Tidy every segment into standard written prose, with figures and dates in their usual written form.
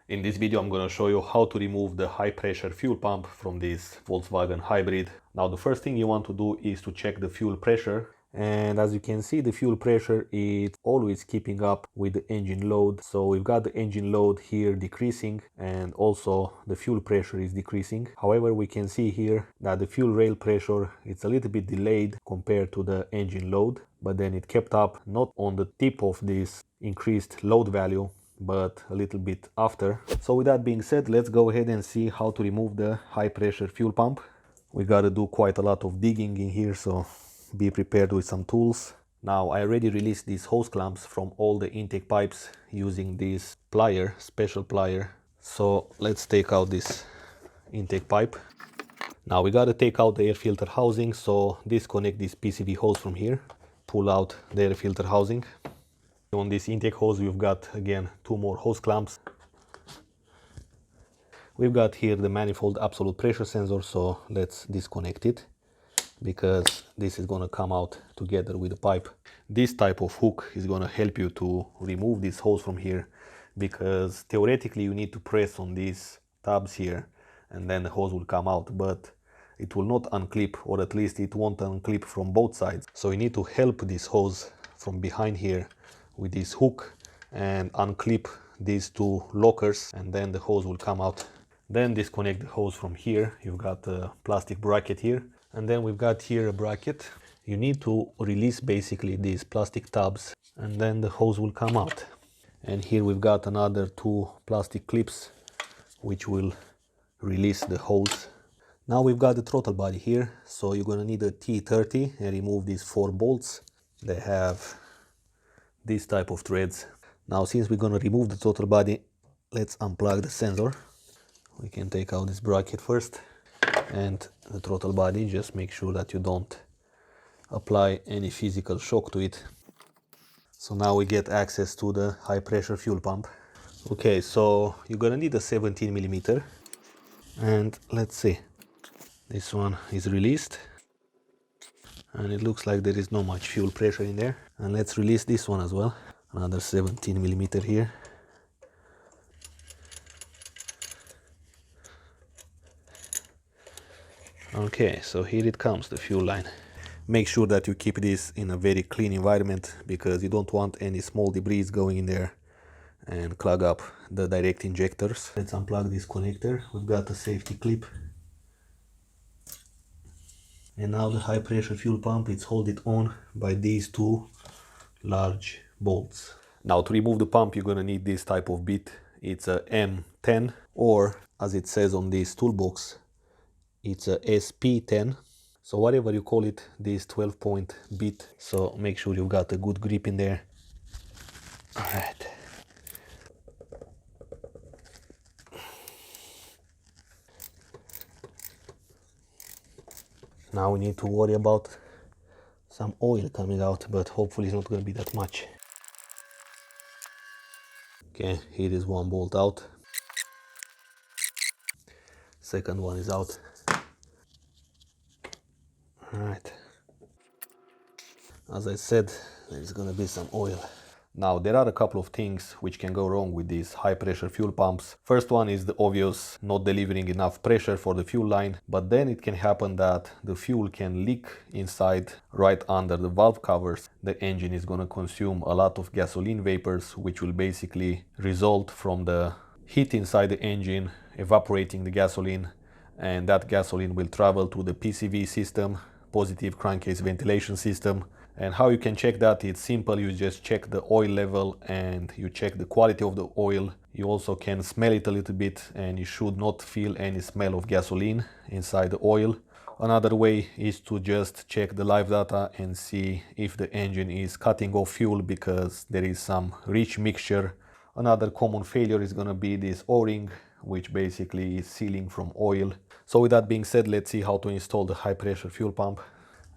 In this video I'm going to show you how to remove the high pressure fuel pump from this Volkswagen hybrid. Now the first thing you want to do is to check the fuel pressure. And as you can see, the fuel pressure is always keeping up with the engine load. So we've got the engine load here decreasing, and also the fuel pressure is decreasing. However, we can see here that the fuel rail pressure is a little bit delayed compared to the engine load, but then it kept up not on the tip of this increased load value, but a little bit after. So with that being said, let's go ahead and see how to remove the high pressure fuel pump. We got to do quite a lot of digging in here, so be prepared with some tools. Now I already released these hose clamps from all the intake pipes using this plier, special plier. So let's take out this intake pipe. Now we got to take out the air filter housing, so disconnect this PCV hose from here, pull out the air filter housing. On this intake hose we've got again two more hose clamps. We've got here the manifold absolute pressure sensor, so let's disconnect it, because this is going to come out together with the pipe. This type of hook is going to help you to remove this hose from here, because theoretically you need to press on these tabs here and then the hose will come out, but it will not unclip, or at least it won't unclip from both sides. So you need to help this hose from behind here with this hook and unclip these two lockers, and then the hose will come out. Then disconnect the hose from here. You've got a plastic bracket here, and then we've got here a bracket. You need to release basically these plastic tabs, and then the hose will come out. And here we've got another two plastic clips which will release the hose. Now we've got the throttle body here, so you're going to need a T30 and remove these 4 bolts. They have this type of threads. Now since we're going to remove the throttle body, let's unplug the sensor. We can take out this bracket first and the throttle body. Just make sure that you don't apply any physical shock to it. So now we get access to the high pressure fuel pump. Okay, so you're gonna need a 17 millimeter, and let's see, this one is released and it looks like there is not much fuel pressure in there. And let's release this one as well, another 17 millimeter here. Okay, so here it comes, the fuel line. Make sure that you keep this in a very clean environment, because you don't want any small debris going in there and clog up the direct injectors. Let's unplug this connector. We've got a safety clip. And now the high pressure fuel pump, it's held on by these two large bolts. Now to remove the pump you're gonna need this type of bit. It's a M10, or as it says on this toolbox, it's a SP10. So whatever you call it, this 12-point bit. So make sure you've got a good grip in there. All right. Now we need to worry about some oil coming out, but hopefully it's not going to be that much. Okay, here is one bolt out. Second one is out. Alright. As I said, there's going to be some oil. Now there are a couple of things which can go wrong with these high pressure fuel pumps. First one is the obvious, not delivering enough pressure for the fuel line, but then it can happen that the fuel can leak inside right under the valve covers. The engine is going to consume a lot of gasoline vapors, which will basically result from the heat inside the engine evaporating the gasoline, and that gasoline will travel to the PCV system, positive crankcase ventilation system. And how you can check that, it's simple. You just check the oil level and you check the quality of the oil. You also can smell it a little bit, and you should not feel any smell of gasoline inside the oil. Another way is to just check the live data and see if the engine is cutting off fuel because there is some rich mixture. Another common failure is going to be this O-ring, which basically is sealing from oil. So with that being said, let's see how to install the high pressure fuel pump.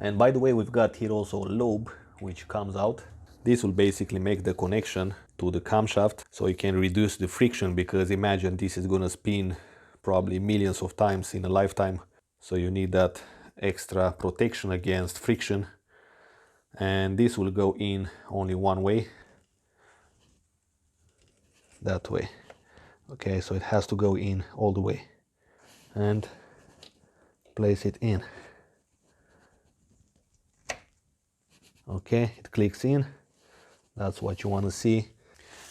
And by the way, we've got here also a lobe which comes out. This will basically make the connection to the camshaft, so you can reduce the friction, because imagine this is going to spin probably millions of times in a lifetime. So you need that extra protection against friction. And this will go in only one way, that way. Okay, so it has to go in all the way and place it in. Okay, it clicks in. That's what you want to see,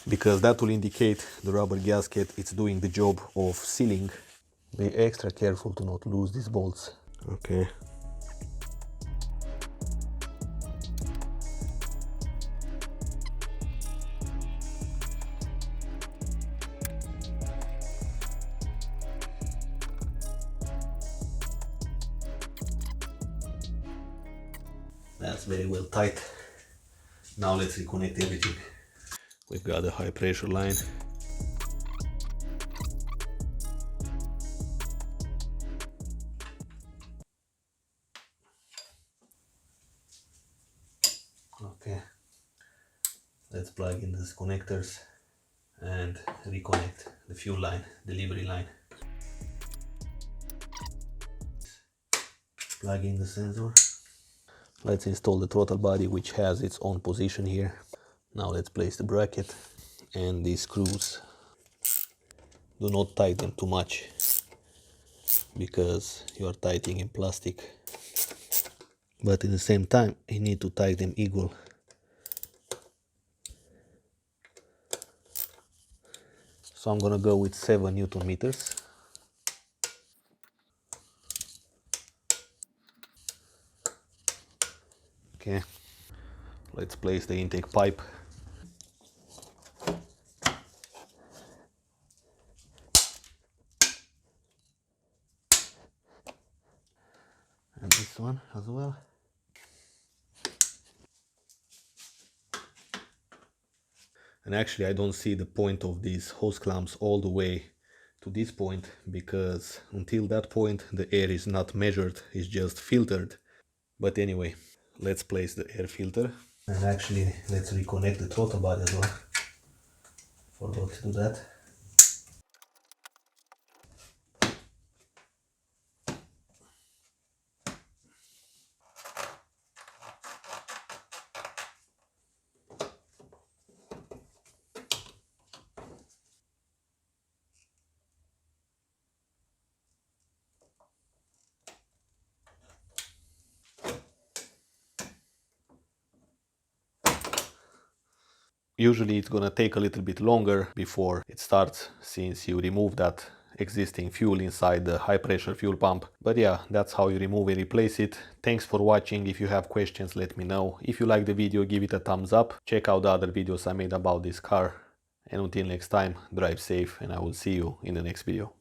because that will indicate the rubber gasket it's doing the job of sealing. Be extra careful to not lose these bolts. Okay. That's very well tight. Now let's reconnect everything. We've got a high pressure line. Okay, let's plug in these connectors and reconnect the fuel line, delivery line. Plug in the sensor. Let's install the throttle body, which has its own position here. Now let's place the bracket and these screws. Do not tighten them too much, because you are tightening in plastic. But at the same time, you need to tighten them equal. So I'm gonna go with 7 Newton meters. Okay, let's place the intake pipe. And this one as well. And actually I don't see the point of these hose clamps all the way to this point, because until that point the air is not measured, it's just filtered. But anyway, let's place the air filter. And actually let's reconnect the throttle body as well. Forgot to do that. Usually it's gonna take a little bit longer before it starts, since you remove that existing fuel inside the high pressure fuel pump. But yeah, that's how you remove and replace it. Thanks for watching. If you have questions, let me know. If you like the video, give it a thumbs up. Check out the other videos I made about this car. And until next time, drive safe, and I will see you in the next video.